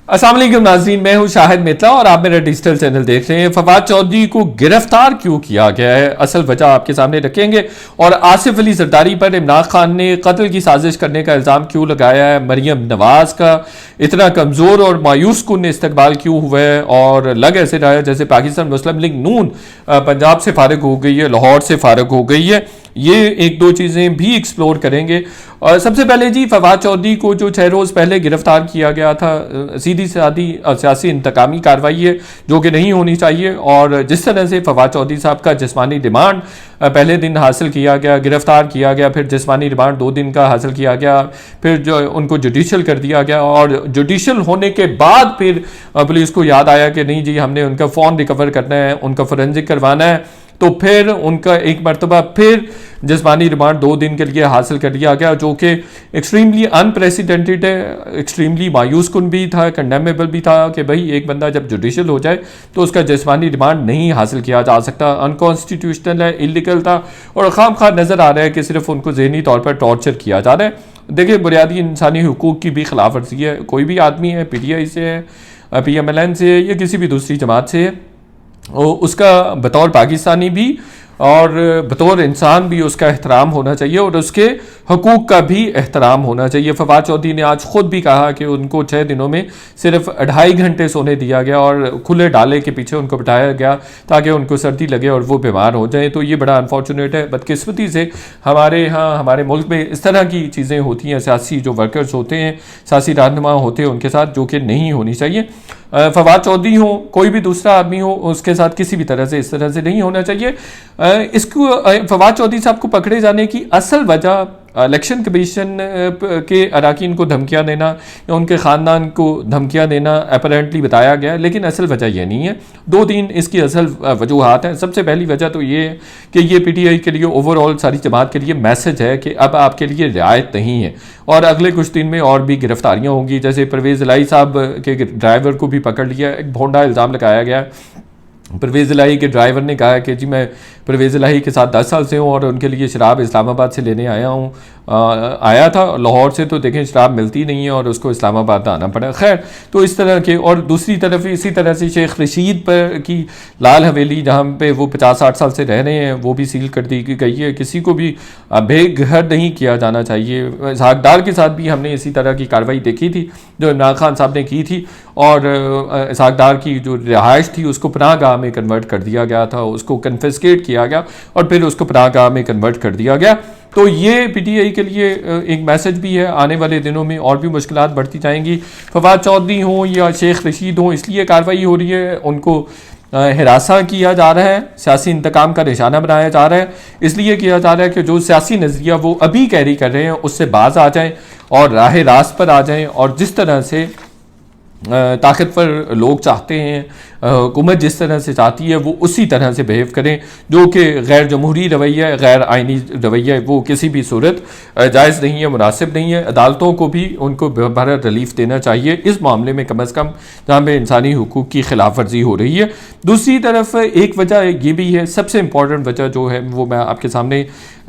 अस्सलाम वालेकुम नाज़रीन, मैं हूं शाहिद मित्तला और आप मेरा डिजिटल चैनल देख रहे हैं। फवाद चौधरी को गिरफ्तार क्यों किया गया है, असल वजह आपके सामने रखेंगे। और आसिफ अली जरदारी पर इमरान खान ने कत्ल की साजिश करने का इल्ज़ाम क्यों लगाया है, मरियम नवाज का इतना कमज़ोर और मायूस कुन इस्तकबाल क्यों हुआ है, और लग ऐसे रहा है जैसे पाकिस्तान मुस्लिम लीग नून पंजाब से फारिग हो गई है, लाहौर से फारिग हो गई है। ये एक दो चीज़ें भी एक्सप्लोर करेंगे। और सबसे पहले जी, फवाद चौधरी को जो 6 रोज़ पहले गिरफ्तार किया गया था, सीधी सादी सियासी इंतकामी कार्रवाई है जो कि नहीं होनी चाहिए। और जिस तरह से फवाद चौधरी साहब का जिस्मानी रिमांड पहले दिन हासिल किया गया, गिरफ्तार किया गया, फिर जिस्मानी रिमांड 2 दिन का हासिल किया गया, फिर जो उनको जुडिशल कर दिया गया, और जुडिशल होने के बाद फिर पुलिस को याद आया कि नहीं जी, हमने उनका फ़ोन रिकवर करना है, उनका फोरेंसिक करवाना है, तो फिर उनका एक मरतबा फिर जिस्मानी रिमांड 2 दिन के लिए हासिल कर लिया गया, जो कि एक्सट्रीमली अनप्रेसिडेंटेड है, एक्सट्रीमली मायूस कुन भी था, कंडेमेबल भी था कि भाई एक बंदा जब जुडिशल हो जाए तो उसका जिस्मानी रिमांड नहीं हासिल किया जा सकता, अनकॉन्स्टिट्यूशनल है, इलीगल था। और खाम खा नज़र आ रहा है कि सिर्फ उनको जहनी तौर पर टॉर्चर किया जा रहा है। देखिए, बुनियादी इंसानी हुकूक की भी खिलाफ वर्जी है। कोई भी आदमी है, PTI से है, PMLN से है, या किसी भी दूसरी जमात से है, उसका बतौर पाकिस्तानी भी और बतौर इंसान भी उसका एहतराम होना चाहिए और उसके हकूक़ का भी एहतराम होना चाहिए। फवाद चौधरी ने आज ख़ुद भी कहा कि उनको 6 दिनों में सिर्फ 2.5 घंटे सोने दिया गया और खुले डाले के पीछे उनको बिठाया गया ताकि उनको सर्दी लगे और वो बीमार हो जाएं। तो ये बड़ा अनफॉर्चुनेट है। बदकिस्मती से हमारे यहाँ, हमारे मुल्क में इस तरह की चीज़ें होती हैं, सियासी जो वर्कर्स होते हैं, सियासी रहनुमा होते हैं, उनके साथ, जो कि नहीं होनी चाहिए। फवाद चौधरी हो, कोई भी दूसरा आदमी हो, उसके साथ किसी भी तरह से इस तरह से नहीं होना चाहिए। इसको फवाद चौधरी साहब को पकड़े जाने की असल वजह इलेक्शन कमीशन के अरकान को धमकियाँ देना या उनके ख़ानदान को धमकियाँ देना अपेरेंटली बताया गया, लेकिन असल वजह यह नहीं है। 2-3 इसकी असल वजूहात हैं। सबसे पहली वजह तो ये है कि ये PTI के लिए, ओवरऑल सारी जमात के लिए मैसेज है कि अब आपके लिए रियायत नहीं है और अगले कुछ दिन में और भी गिरफ्तारियाँ होंगी। जैसे परवेज़ इलाही साहब के ड्राइवर को भी पकड़ लिया, एक भोंडा इल्ज़ाम लगाया गया। परवेज़ इलाही के ड्राइवर ने कहा कि जी मैं परवेज़ इलाही के साथ 10 साल से हूँ और उनके लिए शराब इस्लामाबाद से लेने आया था लाहौर से, तो देखें शराब मिलती नहीं है और उसको इस्लामाबाद आना पड़ा। खैर, तो इस तरह के, और दूसरी तरफ इसी तरह से शेख रशीद पर की लाल हवेली जहाँ पे वो 50-60 साल से रह रहे हैं, वो भी सील कर दी गई है। किसी को भी बेघर नहीं किया जाना चाहिए। इसहाक डार के साथ भी हमने इसी तरह की कार्रवाई देखी थी जो इमरान खान साहब ने की थी, और इसहाक डार की जो रिहाइश थी उसको पनाहगाह में कन्वर्ट कर दिया गया था, उसको कन्फिस्केट किया गया और फिर उसको पनाहगाह में कन्वर्ट कर दिया गया। तो ये PTI के लिए एक मैसेज भी है। आने वाले दिनों में और भी मुश्किलात बढ़ती जाएंगी। फवाद चौधरी हों या शेख रशीद हों, इसलिए कार्रवाई हो रही है, उनको हिरासा किया जा रहा है, सियासी इंतकाम का निशाना बनाया जा रहा है। इसलिए किया जा रहा है कि जो सियासी नज़रिया वो अभी कैरी कर रहे हैं उससे बाज आ जाएं और राह रास्त पर आ जाएं, और जिस तरह से ताकतवर लोग चाहते हैं, हुकूमत जिस तरह से चाहती है, वो उसी तरह से बिहेव करें, जो कि गैर जमहूरी रवैया, गैर आइनी रवैया, वो किसी भी सूरत जायज़ नहीं है, मुनासिब नहीं है। अदालतों को भी उनको भरा रिलीफ देना चाहिए इस मामले में, कम अज़ कम जहाँ पे इंसानी हुकूक की खिलाफ वर्जी हो रही है। दूसरी तरफ एक वजह ये भी है, सबसे इम्पॉर्टेंट वजह जो है वो मैं आपके सामने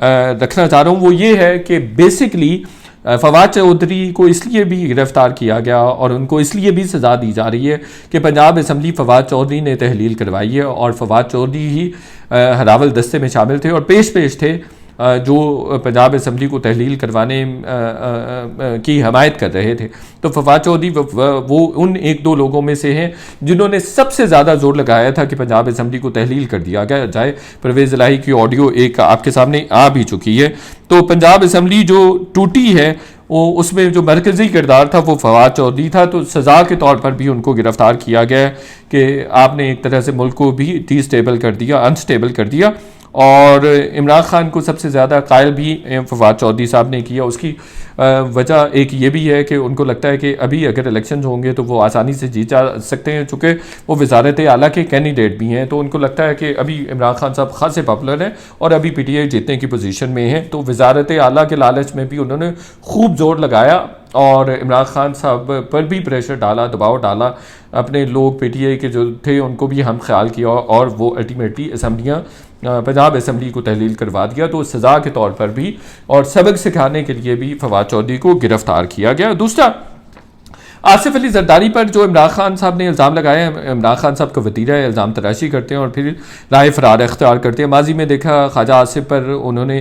रखना चाह रहा हूँ, वो ये है कि बेसिकली फवाद चौधरी को इसलिए भी गिरफ्तार किया गया और उनको इसलिए भी सज़ा दी जा रही है कि पंजाब असम्बली फवाद चौधरी ने तहलील करवाई है और फवाद चौधरी ही हरावल दस्ते में शामिल थे और पेश थे जो पंजाब असम्बली को तहलील करवाने की हमायत कर रहे थे। तो फवाद चौधरी वो उन 1-2 लोगों में से हैं जिन्होंने सबसे ज़्यादा जोर लगाया था कि पंजाब असम्बली को तहलील कर दिया गया जाए। परवेज़ इलाही की ऑडियो एक आपके सामने आ भी चुकी है। तो पंजाब असम्बली जो टूटी है, वो उसमें जो मरकज़ी किरदार था वो फवाद चौधरी था। तो सज़ा के तौर पर भी उनको गिरफ़्तार किया गया कि आपने एक तरह से मुल्क को भी डिस्टेबल कर दिया, अनस्टेबल कर दिया। और इमरान खान को सबसे ज़्यादा कायल भी फवाद चौधरी साहब ने किया। उसकी वजह एक ये भी है कि उनको लगता है कि अभी अगर इलेक्शन होंगे तो वो आसानी से जीत जा सकते हैं, चूँकि वो वज़ारत आला के कैंडिडेट भी हैं। तो उनको लगता है कि अभी इमरान खान साहब खासे पॉपुलर हैं और अभी PTI जीतने की पोजीशन में है, तो वज़ारत आला के लालच में भी उन्होंने खूब जोर लगाया और इमरान खान साहब पर भी प्रेशर डाला, दबाव डाला। अपने लोग PTI के जो थे उनको भी हम ख्याल किया और वो अल्टीमेटली असम्बलियाँ पंजाब असम्बली को तहलील करवा दिया। तो सज़ा के तौर पर भी और सबक सिखाने के लिए भी फवाद चौधरी को गिरफ्तार किया गया। दूसरा, आसिफ अली जरदारी पर जो इमरान खान साहब ने इल्ज़ाम लगाया है, इमरान खान साहब का वतीरा है, इल्ज़ाम तराशी करते हैं और फिर राय फरार इख्तियार करते हैं। माजी में देखा ख्वाजा आसिफ पर उन्होंने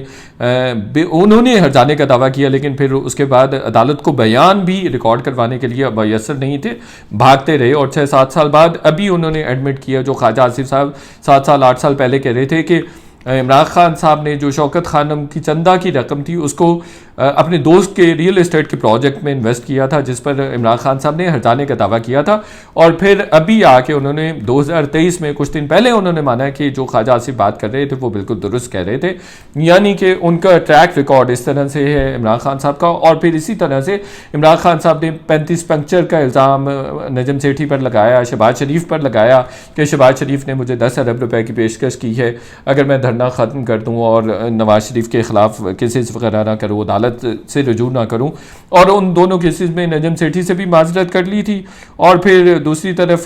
हर्जाने का दावा किया, लेकिन फिर उसके बाद अदालत को बयान भी रिकॉर्ड करवाने के लिए मैसर नहीं थे, भागते रहे और 6-7 साल बाद अभी उन्होंने एडमिट किया, जो ख्वाजा आसिफ साहब 7 साल 8 साल पहले कह रहे थे कि इमरान खान साहब ने जो शौकत खानम की चंदा की रकम थी उसको अपने दोस्त के रियल एस्टेट के प्रोजेक्ट में इन्वेस्ट किया था, जिस पर इमरान खान साहब ने हर्जाने का दावा किया था। और फिर अभी आके उन्होंने 2023 में कुछ दिन पहले उन्होंने माना कि जो ख्वाजा आसिफ बात कर रहे थे वो बिल्कुल दुरुस्त कह रहे थे, यानी कि उनका ट्रैक रिकॉर्ड इस तरह से है इमरान खान साहब का। और फिर इसी तरह से इमरान खान साहब ने 35 पंक्चर का इल्ज़ाम नजम सेठी पर लगाया, शहबाज शरीफ पर लगाया कि शहबाज शरीफ ने मुझे 10 अरब रुपए की पेशकश की है अगर मैं धरना ख़त्म कर दूँ और नवाज शरीफ के ख़िलाफ़ केसेस वगैरह ना करूँ, अदालत से रजू ना करूं। और उन दोनों केसेस में नजम सेठी से भी माजरत कर ली थी। और फिर दूसरी तरफ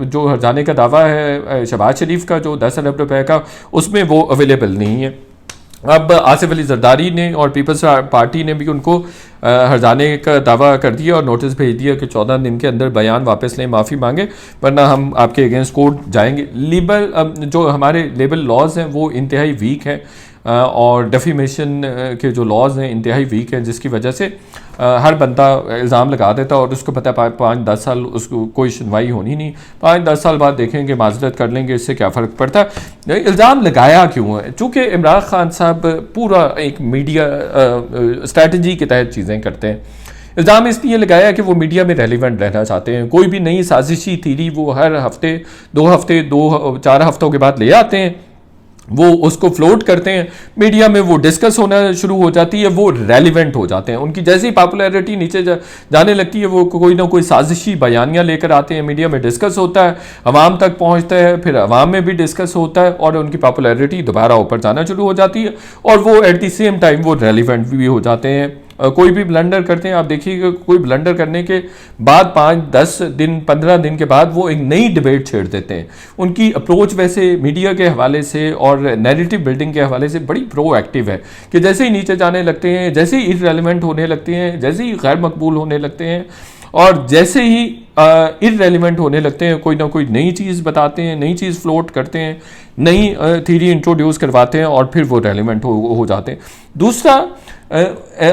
जो हर्जाने का दावा है शहबाज शरीफ का जो 10 अरब रुपए का, उसमें वो अवेलेबल नहीं है। अब आसिफ अली जरदारी ने और पीपल्स पार्टी ने भी उनको हर्जाने का दावा कर दिया और नोटिस भेज दिया कि 14 दिन के अंदर बयान वापस लें, माफ़ी मांगे, वरना हम आपके अगेंस्ट कोर्ट जाएंगे। जो हमारे लेबल लॉज हैं वो इंतहाई वीक हैं और डेफिमेशन के जो लॉज हैं इंतहाई वीक हैं, जिसकी वजह से हर बंदा इल्ज़ाम लगा देता और उसको पता है 5-10 साल उसको कोई सुनवाई होनी नहीं, 5-10 साल बाद देखेंगे, माजरत कर लेंगे, इससे क्या फ़र्क पड़ता है। इल्ज़ाम लगाया क्यों है? चूँकि इमरान खान साहब पूरा एक मीडिया स्ट्रैटेजी के तहत चीज़ें करते हैं। इल्ज़ाम इसलिए लगाया कि वो मीडिया में रेलिवेंट रहना चाहते हैं। कोई भी नई साजिशी थीरी वो हर हफ्ते 2-4 हफ्तों के बाद ले आते हैं, वो उसको फ्लोट करते हैं, मीडिया में वो डिस्कस होना शुरू हो जाती है, वो रेलिवेंट हो जाते हैं। उनकी जैसी पॉपुलैरिटी नीचे जाने लगती है, वो कोई ना कोई साजिशी बयानियाँ लेकर आते हैं, मीडिया में डिस्कस होता है, अवाम तक पहुँचता है, फिर अवाम में भी डिस्कस होता है और उनकी पॉपुलैरिटी दोबारा ऊपर जाना शुरू हो जाती है और वो एट द सेम टाइम वो रेलिवेंट भी हो जाते हैं। कोई भी ब्लंडर करते हैं, आप देखिएगा कोई ब्लंडर करने के बाद 5-10 दिन 15 दिन के बाद वो एक नई डिबेट छेड़ देते हैं। उनकी अप्रोच वैसे मीडिया के हवाले से और नैरेटिव बिल्डिंग के हवाले से बड़ी प्रोएक्टिव है कि जैसे ही नीचे जाने लगते हैं, जैसे ही इररेलेवेंट होने लगते हैं, जैसे ही गैर मकबूल होने लगते हैं और जैसे ही इररेलेवेंट होने लगते हैं, कोई ना कोई नई चीज़ बताते हैं, नई चीज़ फ्लोट करते हैं, नई थीरी इंट्रोड्यूस करवाते हैं और फिर वो रेलिवेंट हो जाते हैं। दूसरा,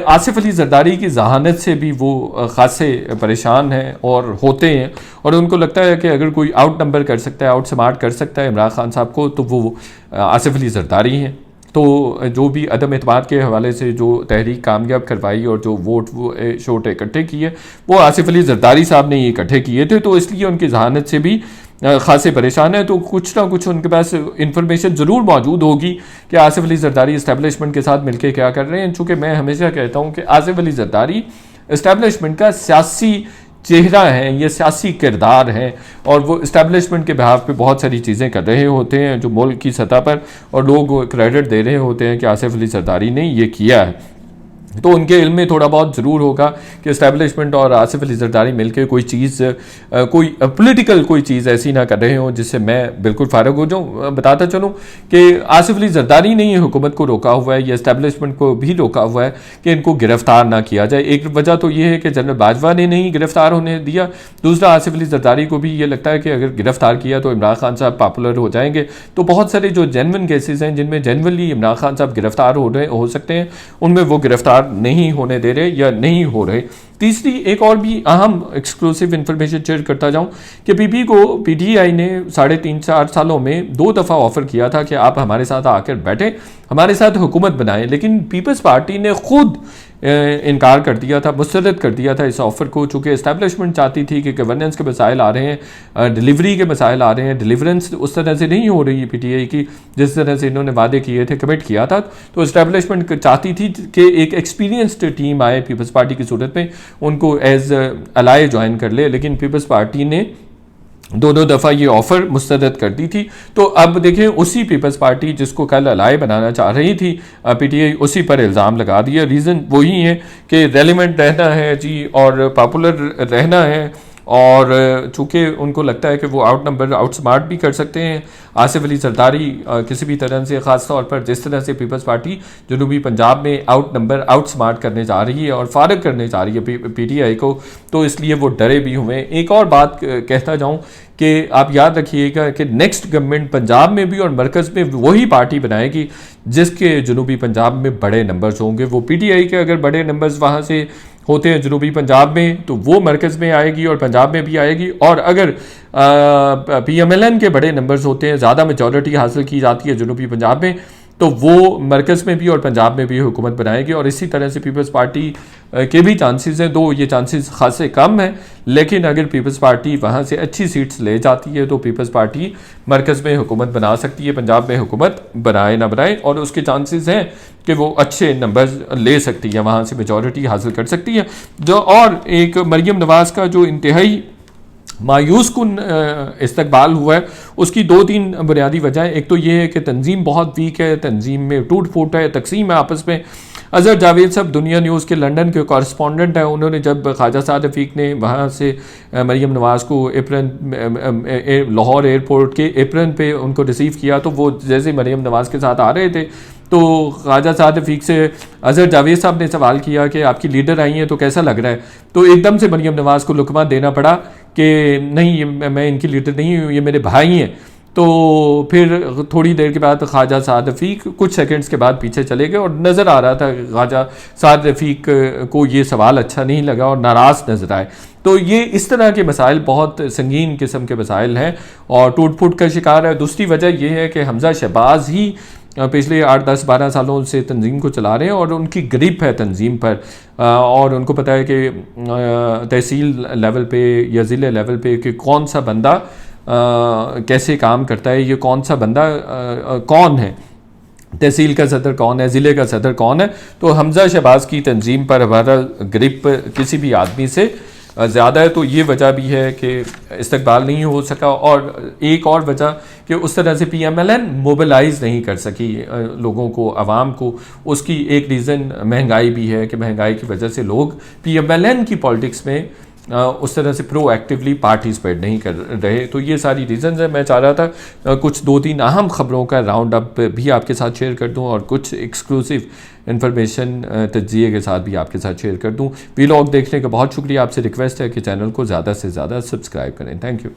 आसिफ अली जरदारी की जहानत से भी वो खासे परेशान हैं और होते हैं और उनको लगता है कि अगर कोई आउट नंबर कर सकता है, आउट स्मार्ट कर सकता है इमरान खान साहब को, तो वो आसिफ अली जरदारी हैं। तो जो भी अदम एतमाद के हवाले से जो तहरीक कामयाब करवाई और जो वोट वो शोट इकट्ठे किए वो आसिफ अली जरदारी साहब ने ये इकट्ठे किए थे, तो इसलिए उनकी जहानत से भी खासे परेशान है। तो कुछ ना कुछ उनके पास इंफॉर्मेशन ज़रूर मौजूद होगी कि आसिफ अली जरदारी इस्टेब्लिशमेंट के साथ मिलकर क्या कर रहे हैं। चूँकि मैं हमेशा कहता हूँ कि आसिफ अली जरदारी इस्टेब्लिशमेंट का सियासी चेहरा है, ये सियासी किरदार है और वो इस्टेब्लिशमेंट के बिहाफ पे बहुत सारी चीज़ें कर रहे होते हैं जो मुल्क की सतह पर, और लोग क्रेडिट दे रहे होते हैं कि आसिफ अली जरदारी ने ये किया है। तो उनके इल्म में थोड़ा बहुत ज़रूर होगा कि इस्टेब्लिशमेंट और आसिफ अली जरदारी मिलकर कोई चीज़ कोई पॉलिटिकल कोई चीज़ ऐसी ना कर रहे हों जिससे मैं बिल्कुल फारग हो जाऊँ। बताता चलूँ कि आसिफ अली जरदारी ने ये हुकूमत को रोका हुआ है, या इस्टेब्लिशमेंट को भी रोका हुआ है कि इनको गिरफ्तार ना किया जाए। एक वजह तो ये है कि जनरल बाजवा ने नहीं गिरफ्तार होने दिया, दूसरा आसिफ अली जरदारी को भी ये लगता है कि अगर गिरफ्तार किया तो इमरान खान साहब पॉपुलर हो जाएंगे। तो बहुत सारे जो जेन्युइन केसेस हैं जिनमें जेन्युइनली इमरान खान साहब गिरफ्तार हो सकते हैं, उनमें वो गिरफ्तार नहीं होने दे रहे या नहीं हो रहे। तीसरी एक और भी अहम एक्सक्लूसिव इंफॉर्मेशन शेयर करता जाऊं कि पीपी को पीटीआई ने 3.5-4 सालों में 2 दफ़ा ऑफर किया था कि आप हमारे साथ आकर बैठे, हमारे साथ हुकूमत बनाएं, लेकिन पीपल्स पार्टी ने खुद इनकार कर दिया था, मुस्तरद कर दिया था इस ऑफ़र को। चूँकि इस्टेब्लिशमेंट चाहती थी कि गवर्नेंस के मसाइल आ रहे हैं, डिलीवरी के मसाइल आ रहे हैं, डिलीवरेंस उस तरह से नहीं हो रही है पीटीआई की जिस तरह से इन्होंने वादे किए थे, कमिट किया था। तो इस्टेब्लिशमेंट चाहती थी कि एक एक्सपीरियंस्ड टीम आए पीपल्स पार्टी की सूरत में, उनको एज अलाय ज्वाइन कर ले, लेकिन पीपल्स पार्टी ने 2 दफ़ा ये ऑफ़र मुस्तरद कर दी थी। तो अब देखें उसी पीपल्स पार्टी जिसको कल अलाय बनाना चाह रही थी पीटीआई, उसी पर इल्ज़ाम लगा दिया। रीज़न वही है कि रेलिवेंट रहना है जी और पॉपुलर रहना है और चूंकि उनको लगता है कि वो आउट स्मार्ट भी कर सकते हैं आसिफ अली जरदारी किसी भी तरह से, ख़ास तौर पर जिस तरह से पीपल्स पार्टी जनूबी पंजाब में आउट स्मार्ट करने जा रही है और फारग करने जा रही है PTI को, तो इसलिए वो डरे भी हुए। एक और बात कहता जाऊँ कि आप याद रखिएगा कि नेक्स्ट गवर्नमेंट पंजाब में भी और मरकज़ में वही पार्टी बनाएगी जिसके जनूबी पंजाब में बड़े नंबर्स होंगे। वो PTI के अगर बड़े नंबर्स वहाँ से होते हैं जनूबी पंजाब में तो वो मरकज़ में आएगी और पंजाब में भी आएगी, और अगर PMLN के बड़े नंबर्स होते हैं, ज़्यादा मेजॉरिटी हासिल की जाती है जनूबी पंजाब में, तो वो मरकज़ में भी और पंजाब में भी हुकूमत बनाएगी। और इसी तरह से पीपल्स पार्टी के भी चांसेस हैं, दो ये चांसेस खासे कम हैं, लेकिन अगर पीपल्स पार्टी वहाँ से अच्छी सीट्स ले जाती है तो पीपल्स पार्टी मरकज़ में हुकूमत बना सकती है, पंजाब में हुकूमत बनाए ना बनाए, और उसके चांसेस हैं कि वो अच्छे नंबर्स ले सकती है, वहाँ से मेजॉरिटी हासिल कर सकती है। जो और एक मरीम नवाज़ का जो इंतहाई मायूस कुन इस्तकबाल हुआ है, उसकी 2-3 बुनियादी वजह है। एक तो ये है कि तंजीम बहुत वीक है, तंजीम में टूट फूट है, तकसीम है आपस में। अजहर जावेद साहब दुनिया न्यूज़ के लंदन के कॉरेस्पॉन्डेंट हैं, उन्होंने जब ख्वाजा साद रफ़ीक ने वहाँ से मरीम नवाज़ को लाहौर एयरपोर्ट के एप्रन पे उनको रिसीव किया, तो वो जैसे मरीम नवाज़ के साथ आ रहे थे तो ख्वाजा साद रफ़ीक से अजहर जावेद साहब ने सवाल किया कि आपकी लीडर आई हैं तो कैसा लग रहा है, तो एकदम से मरीम नवाज़ को लुकमा देना पड़ा कि नहीं, मैं इनकी लीडर नहीं हूँ, ये मेरे भाई हैं। तो फिर थोड़ी देर के बाद ख्वाजा साद रफ़ीक कुछ सेकंड्स के बाद पीछे चले गए, और नज़र आ रहा था ख्वाजा साद रफ़ीक को ये सवाल अच्छा नहीं लगा और नाराज़ नज़र आए। तो ये इस तरह के मसाइल बहुत संगीन किस्म के मसाइल हैं और टूट फूट का शिकार है। दूसरी वजह यह है कि हमज़ा शहबाज ही पिछले 8-10-12 सालों से तंजीम को चला रहे हैं और उनकी ग्रिप है तंजीम पर, और उनको पता है कि तहसील लेवल पे या ज़िले लेवल पे कि कौन सा बंदा कैसे काम करता है, ये कौन सा बंदा कौन है, तहसील का सदर कौन है, ज़िले का सदर कौन है। तो हमज़ा शहबाज की तंजीम पर हमारा ग्रिप किसी भी आदमी से ज़्यादा है, तो ये वजह भी है कि इस्तकबाल नहीं हो सका। और एक और वजह कि उस तरह से PMLN मोबिलाइज़ नहीं कर सकी लोगों को, आवाम को, उसकी एक रीज़न महंगाई भी है कि महंगाई की वजह से लोग PMLN की पॉलिटिक्स में उस तरह से प्रोएक्टिवली पार्टिसिपेट नहीं कर रहे। तो ये सारी रीज़न्स हैं। मैं चाह रहा था कुछ 2-3 अहम ख़बरों का राउंड अप भी आपके साथ शेयर कर दूं और कुछ एक्सक्लूसिव इन्फॉर्मेशन तज्ज़िये के साथ भी आपके साथ शेयर कर दूं। वीलॉग देखने का बहुत शुक्रिया। आपसे रिक्वेस्ट है कि चैनल को ज़्यादा से ज़्यादा सब्सक्राइब करें। Thank you.